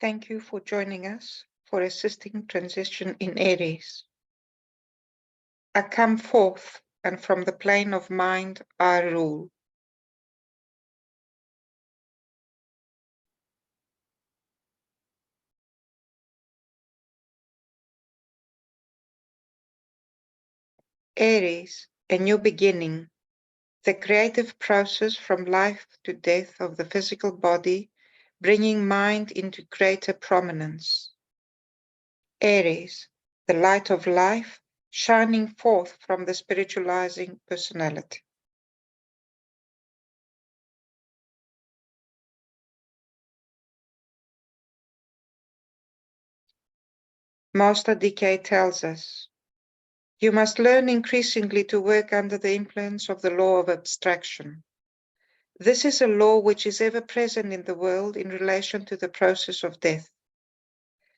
Thank you for joining us for assisting transition in Aries. I come forth, and from the plane of mind I rule. Aries, a new beginning, the creative process from life to death of the physical body, bringing mind into greater prominence. Aries, the light of life, shining forth from the spiritualizing personality. Master DK tells us, you must learn increasingly to work under the influence of the law of abstraction. This is a law which is ever present in the world in relation to the process of death.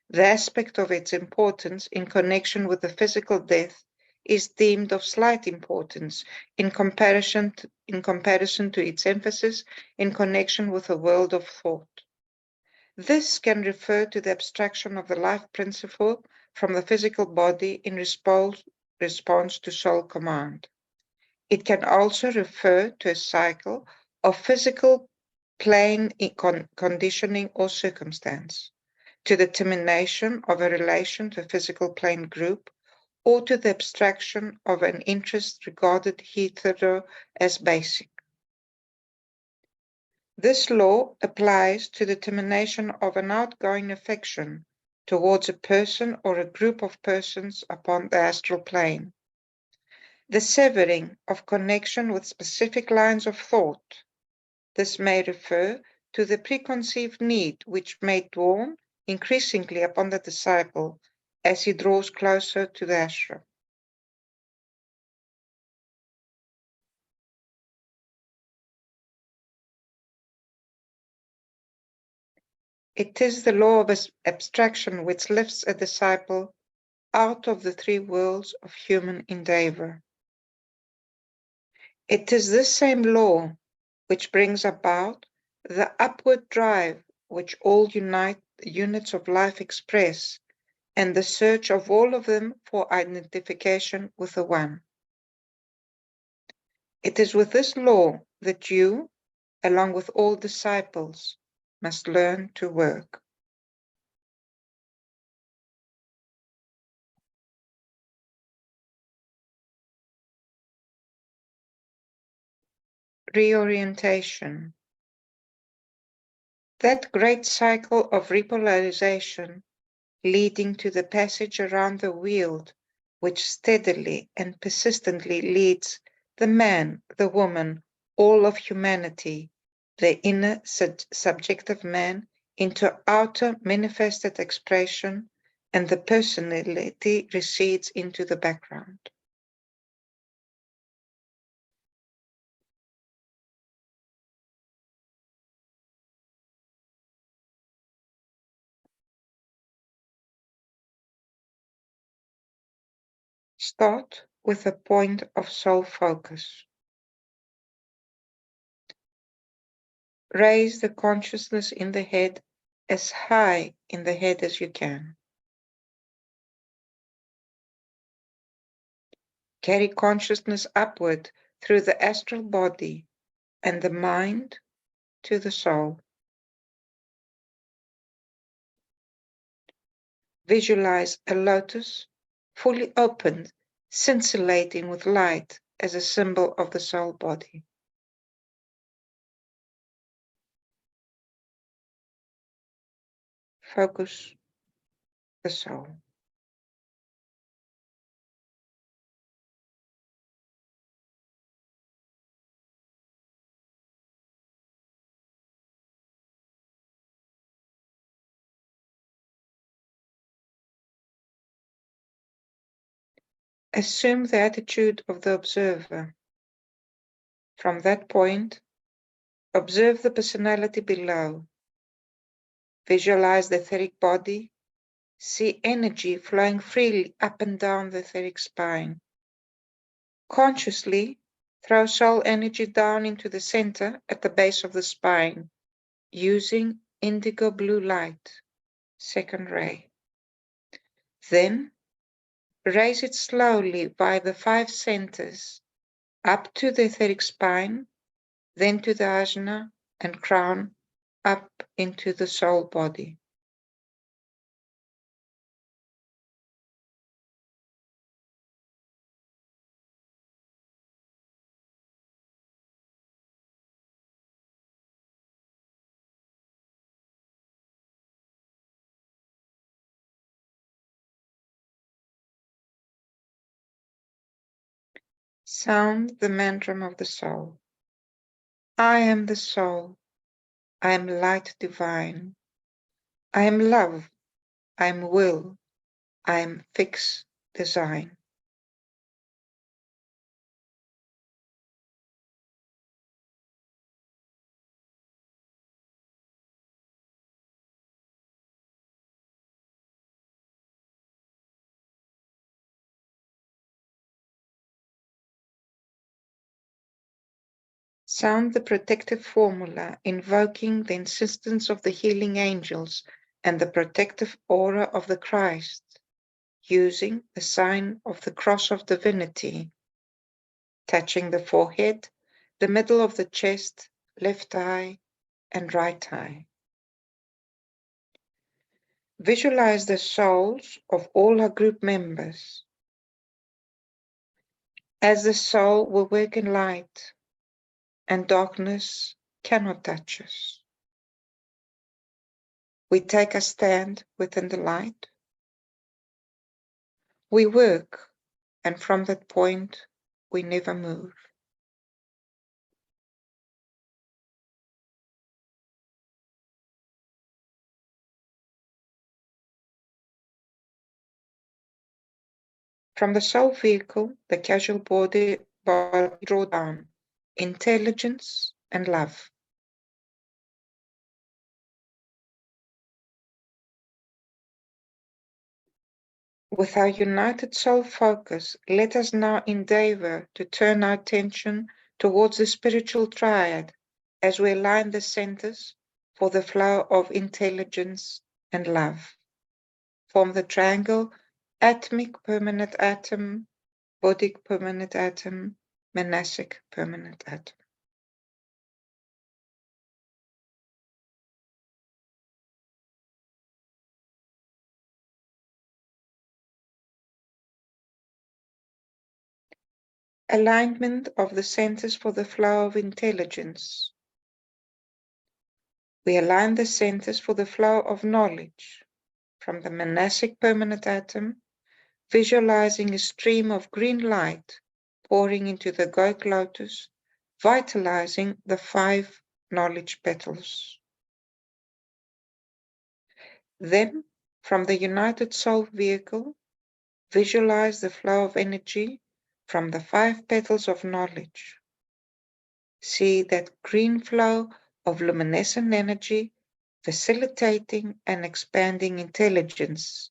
The aspect of its importance in connection with the physical death is deemed of slight importance in comparison to its emphasis in connection with the world of thought. This can refer to the abstraction of the life principle from the physical body in response to soul command. It can also refer to a cycle of physical plane conditioning or circumstance, to the termination of a relation to a physical plane group, or to the abstraction of an interest regarded hitherto as basic. This law applies to the termination of an outgoing affection towards a person or a group of persons upon the astral plane. The severing of connection with specific lines of thought. This may refer to the preconceived need which may dawn increasingly upon the disciple as he draws closer to the ashram. It is the law of abstraction which lifts a disciple out of the three worlds of human endeavor. It is this same law which brings about the upward drive which all units of life express, and the search of all of them for identification with the One. It is with this law that you, along with all disciples, must learn to work. Reorientation. That great cycle of repolarization leading to the passage around the wheel, which steadily and persistently leads the man, the woman, all of humanity, the inner subjective man, into outer manifested expression, and the personality recedes into the background. Start with a point of soul focus. Raise the consciousness in the head as high in the head as you can. Carry consciousness upward through the astral body and the mind to the soul. Visualize a lotus fully opened, scintillating with light as a symbol of the soul body. Focus the soul. Assume the attitude of the observer. From that point, observe the personality below. Visualize the etheric body. See energy flowing freely up and down the etheric spine. Consciously throw soul energy down into the center at the base of the spine, using indigo blue light. second ray. Then raise it slowly by the 5 centers up to the etheric spine, then to the ajna and crown, up into the soul body. Sound the mantra of the soul. I am the soul. I am light divine. I am love. I am will. I am fixed design. Sound the protective formula, invoking the insistence of the healing angels and the protective aura of the Christ, using the sign of the cross of divinity, touching the forehead, the middle of the chest, left eye, and right eye. Visualize the souls of all our group members. As the soul will work in light, and darkness cannot touch us. We take a stand within the light. We work, and from that point, we never move. From the soul vehicle, the casual body draw down intelligence and love. With our united soul focus, let us now endeavor to turn our attention towards the spiritual triad as we align the centers for the flow of intelligence and love. Form the triangle atomic permanent atom, bodic permanent atom, manasic permanent atom. Alignment of the centers for the flow of intelligence. We align the centers for the flow of knowledge from the manasic permanent atom, visualizing a stream of green light pouring into the egoic lotus, vitalizing the 5 knowledge petals. Then, from the united soul vehicle, visualize the flow of energy from the 5 petals of knowledge. See that green flow of luminescent energy facilitating and expanding intelligence,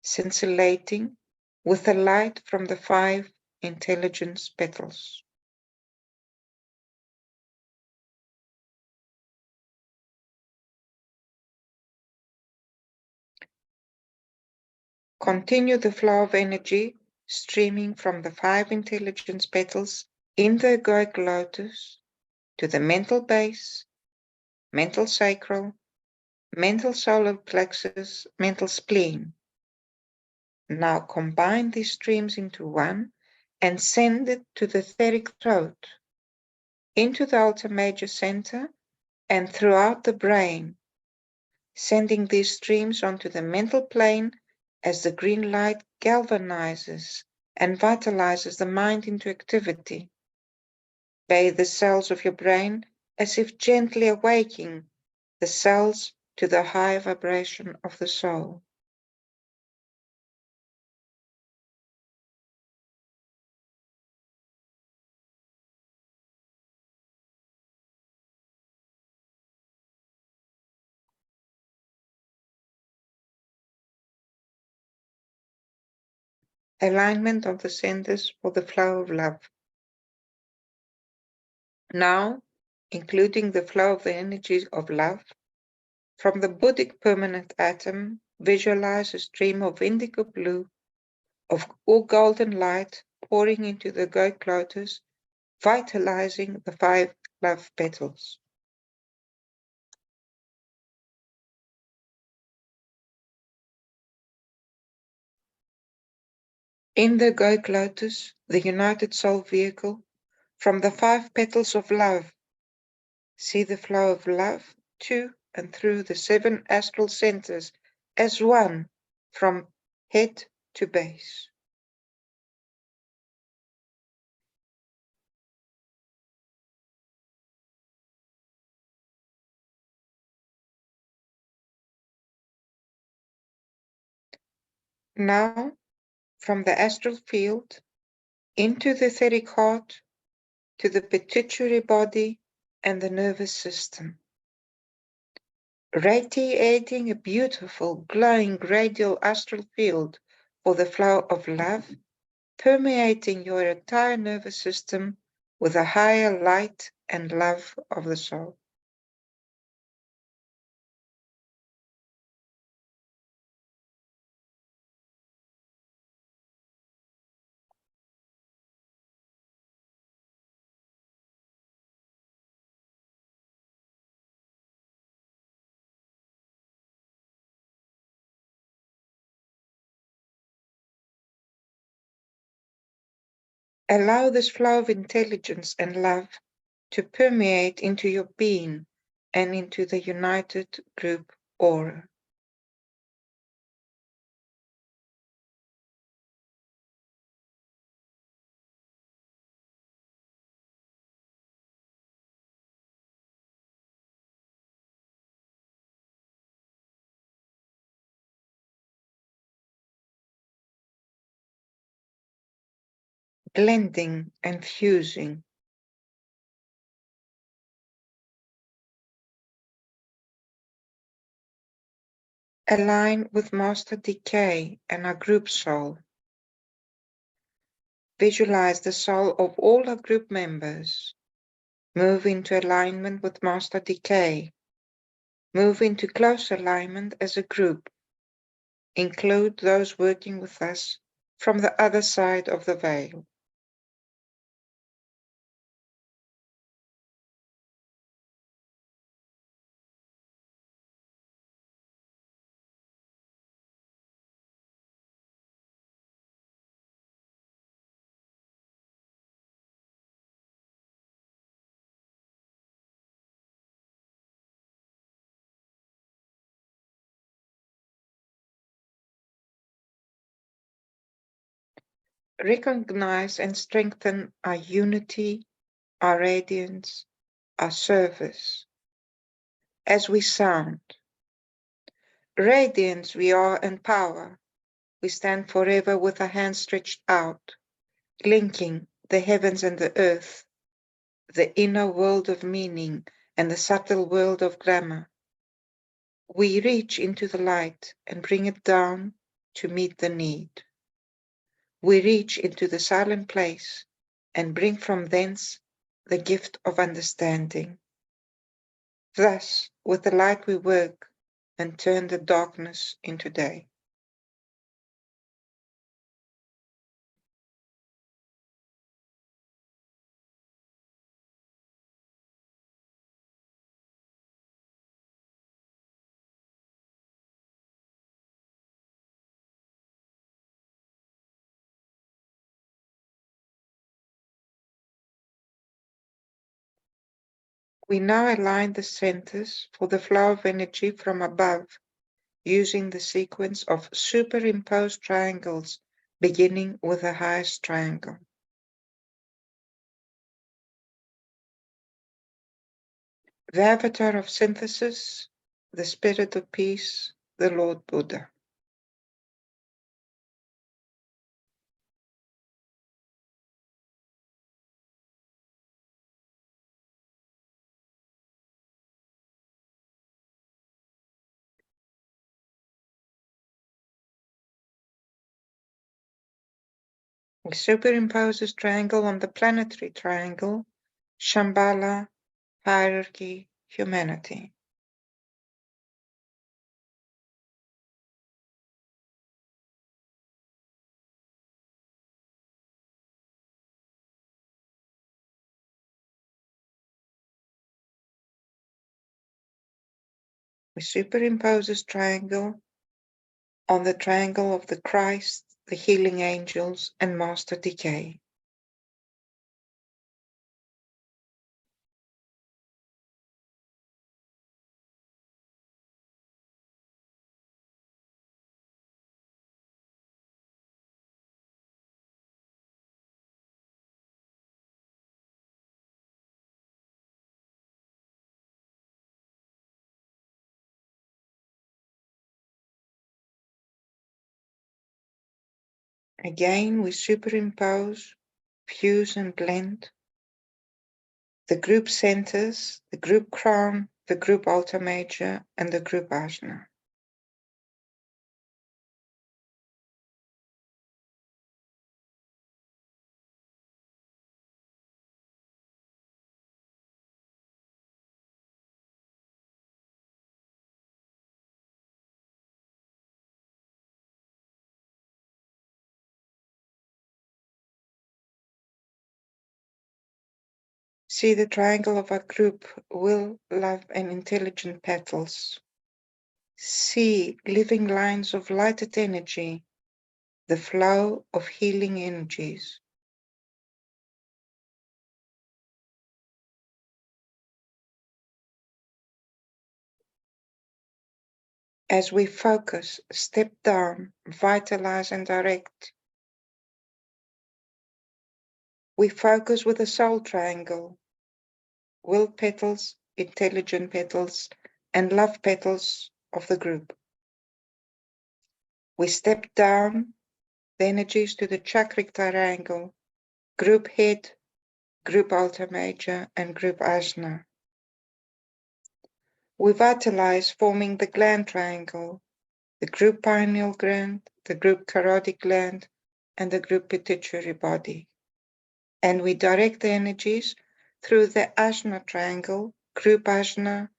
scintillating with the light from the 5 intelligence petals. Continue the flow of energy streaming from the 5 intelligence petals in the egoic lotus to the mental base, mental sacral, mental solar plexus, mental spleen. Now combine these streams into one and send it to the etheric throat, into the altar major center, and throughout the brain, sending these streams onto the mental plane as the green light galvanizes and vitalizes the mind into activity. Bathe the cells of your brain as if gently awaking the cells to the high vibration of the soul. Alignment of the centers for the flow of love. Now, including the flow of the energies of love, From the Buddhic permanent atom, visualize a stream of indigo blue or golden light pouring into the goat lotus, vitalizing the 5 love petals. In the goat lotus, the united soul vehicle, from the 5 petals of love, see the flow of love to and through the 7 astral centers as one, from head to base. Now, from the astral field into the etheric heart to the pituitary body and the nervous system, radiating a beautiful, glowing radial astral field for the flow of love, permeating your entire nervous system with a higher light and love of the soul. Allow this flow of intelligence and love to permeate into your being and into the united group aura. Blending and fusing. Align with Master Decay and our group soul. Visualize the soul of all our group members. Move into alignment with Master Decay. Move into close alignment as a group. Include those working with us from the other side of the veil. Recognize and strengthen our unity, our radiance, our service. As we sound, radiance we are in power. We stand forever with our hands stretched out, linking the heavens and the earth, the inner world of meaning and the subtle world of glamour. We reach into the light and bring it down to meet the need. We reach into the silent place and bring from thence the gift of understanding. Thus, with the light we work and turn the darkness into day. We now align the centers for the flow of energy from above using the sequence of superimposed triangles beginning with the highest triangle. The avatar of synthesis, the spirit of peace, the Lord Buddha. We superimpose this triangle on the planetary triangle, Shambhala, hierarchy, humanity. We superimpose this triangle on the triangle of the Christ, the healing angels, and Master Decay. Again, we superimpose, fuse, and blend the group centers, the group crown, the group altar major, and the group ajna. See the triangle of our group, will, love, and intelligent petals. See living lines of lighted energy, the flow of healing energies. As we focus, step down, vitalize, and direct, we focus with the soul triangle, will petals, intelligent petals, and love petals of the group. We step down the energies to the chakric triangle, group head, group altar major, and group ajna. We vitalize, forming the gland triangle, the group pineal gland, the group carotid gland, and the group pituitary body. And we direct the energies through the ajna triangle, group ajna,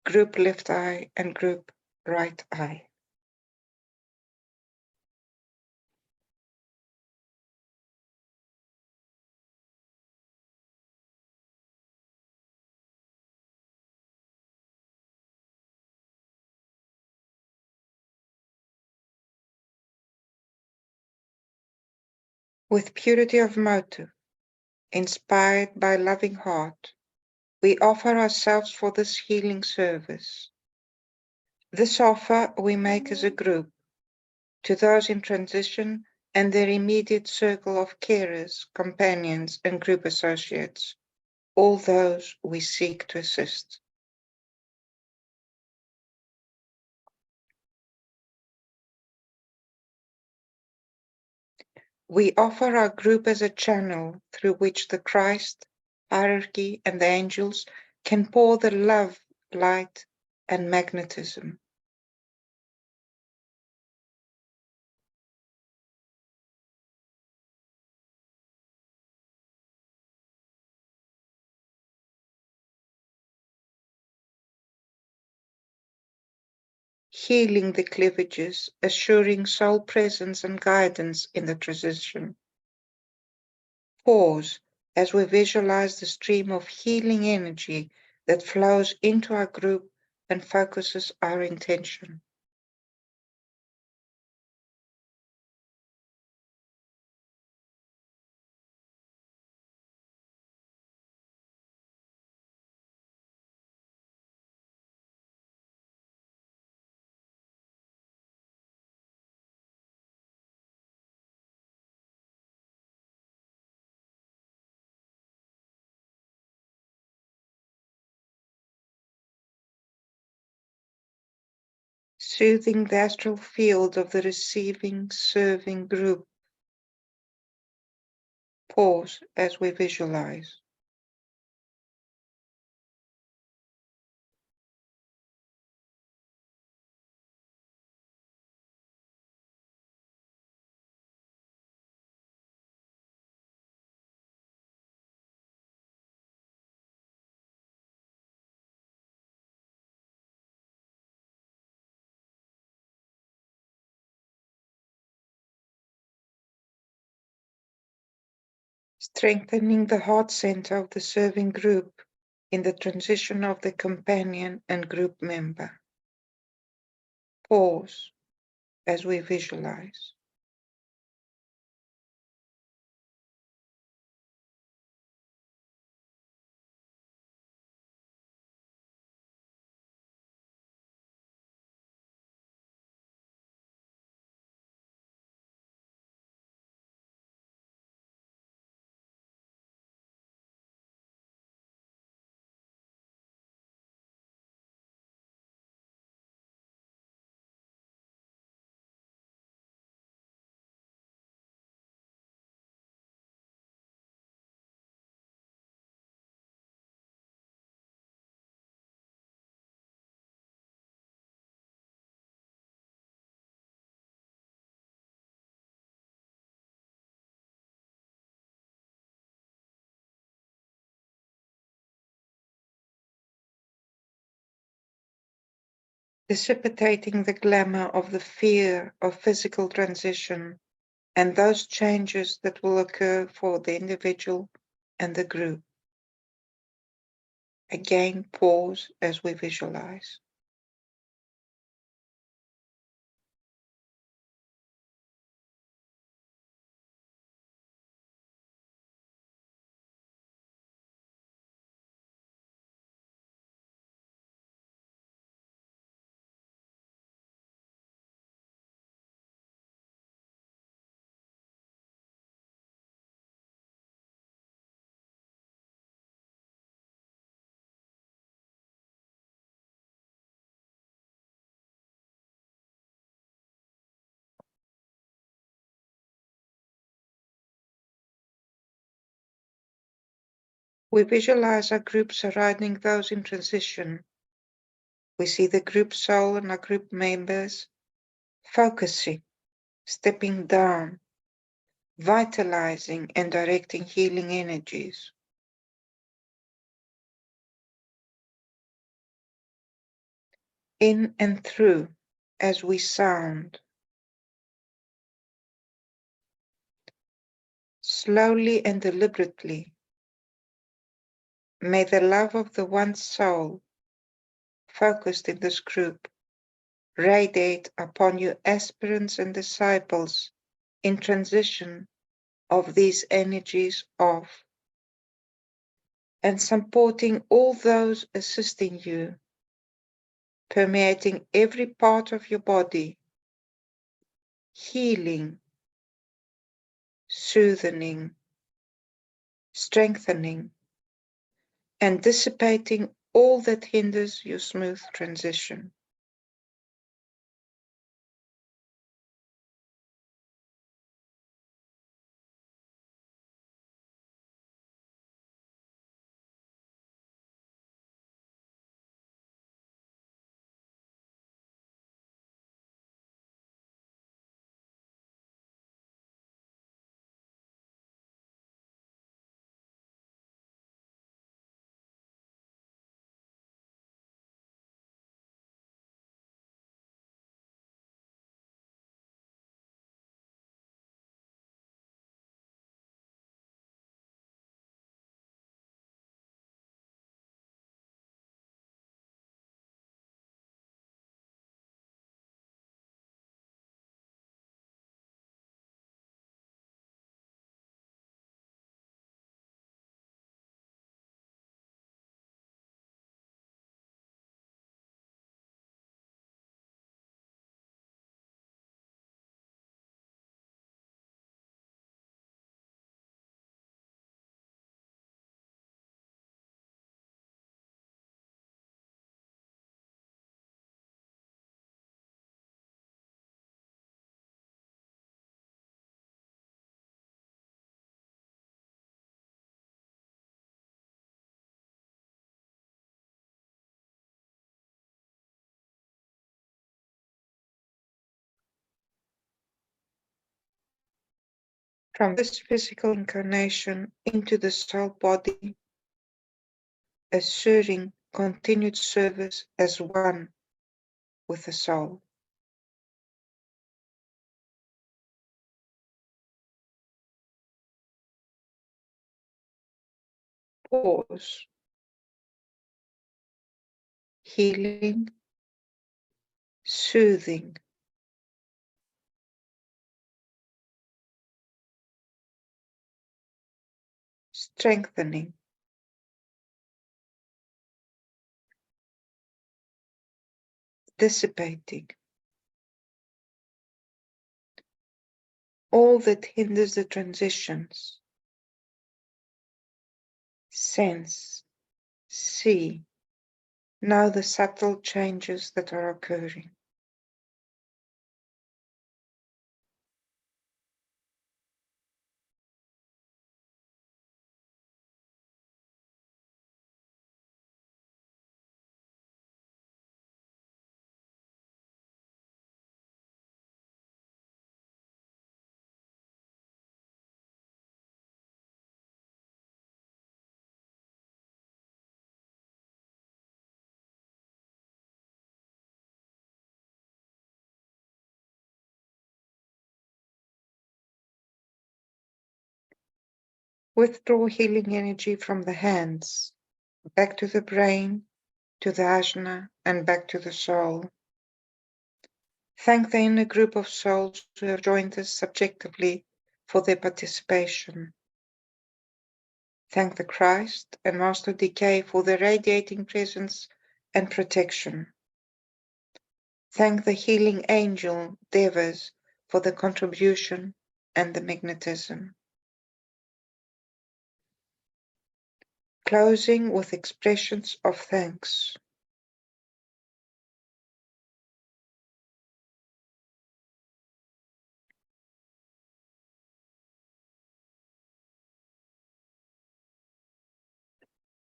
group left eye, and group right eye. With purity of motive, inspired by loving heart, we offer ourselves for this healing service. This offer we make as a group to those in transition and their immediate circle of carers, companions, and group associates, all those we seek to assist. We offer our group as a channel through which the Christ, hierarchy, and the angels can pour the love, light, and magnetism. Healing the cleavages, assuring soul presence and guidance in the transition. Pause as we visualize the stream of healing energy that flows into our group and focuses our intention. Soothing the astral field of the receiving, serving group. Pause as we visualize. Strengthening the heart center of the serving group in the transition of the companion and group member. Pause as we visualize. Dissipating the glamour of the fear of physical transition and those changes that will occur for the individual and the group. Again, pause as we visualize. We visualize our group surrounding those in transition. We see the group soul and our group members focusing, stepping down, vitalizing and directing healing energies. In and through as we sound. Slowly and deliberately, may the love of the one soul focused in this group radiate upon you aspirants and disciples in transition of these energies of and supporting all those assisting you, permeating every part of your body, healing, soothing, strengthening, and dissipating all that hinders your smooth transition. From this physical incarnation into the soul body, assuring continued service as one with the soul. Pause, healing, soothing, strengthening, dissipating, all that hinders the transitions. Sense, see, now the subtle changes that are occurring. Withdraw healing energy from the hands, back to the brain, to the ajna, and back to the soul. Thank the inner group of souls who have joined us subjectively for their participation. Thank the Christ and Master Decay for their radiating presence and protection. Thank the healing angel Devas for the contribution and the magnetism. Closing with expressions of thanks.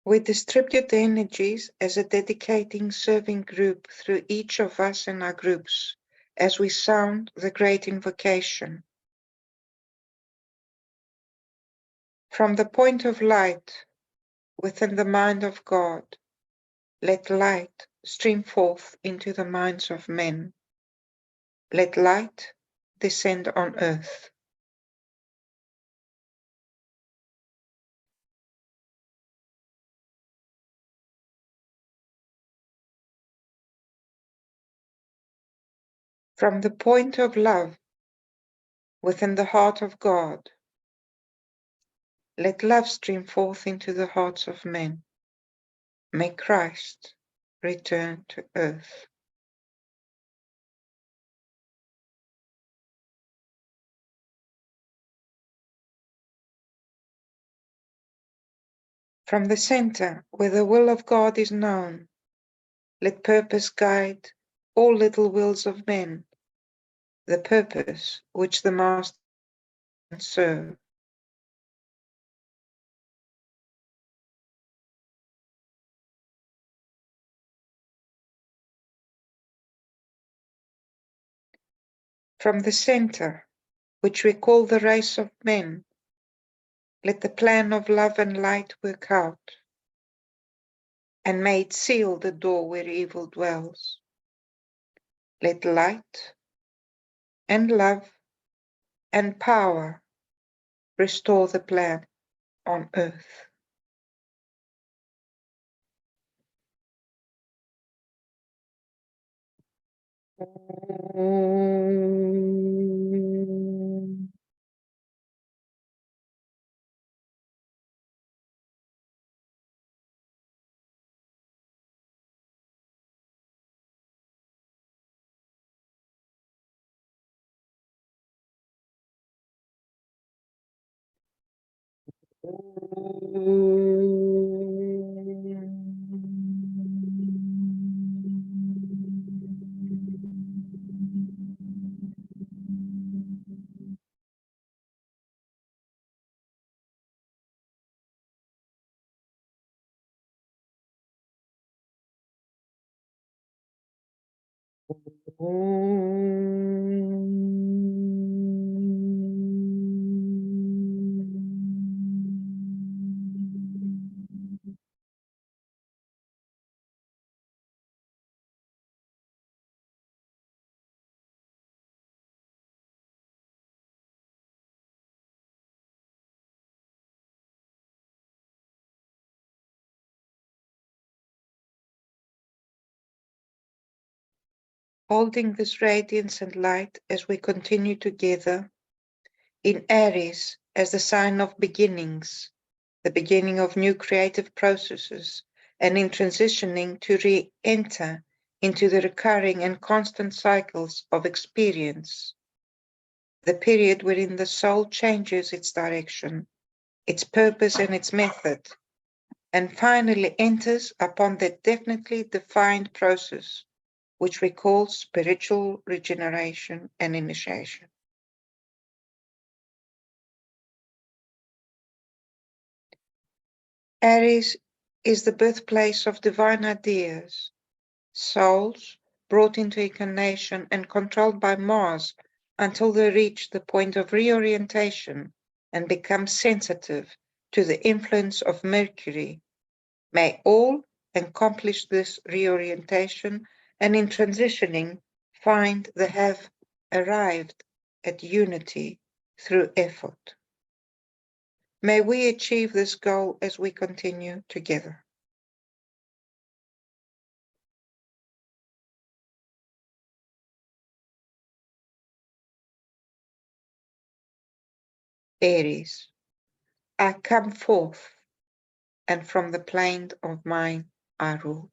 We distribute the energies as a dedicating serving group through each of us and our groups as we sound the great invocation. From the point of light within the mind of God, let light stream forth into the minds of men. Let light descend on earth. From the point of love within the heart of God, let love stream forth into the hearts of men. May Christ return to earth. From the center, where the will of God is known, let purpose guide all little wills of men, the purpose which the Master can serve. From the center, which we call the race of men, let the plan of love and light work out, and may it seal the door where evil dwells. Let light and love and power restore the plan on earth. holding this radiance and light as we continue together in Aries as the sign of beginnings, the beginning of new creative processes, and in transitioning to re-enter into the recurring and constant cycles of experience, the period wherein the soul changes its direction, its purpose and its method, and finally enters upon that definitely defined process which we call spiritual regeneration and initiation. Aries is the birthplace of divine ideas, souls brought into incarnation and controlled by Mars until they reach the point of reorientation and become sensitive to the influence of Mercury. May all accomplish this reorientation and in transitioning find they have arrived at unity through effort. May we achieve this goal as we continue together. Aries, I come forth, and from the plane of mine I rule.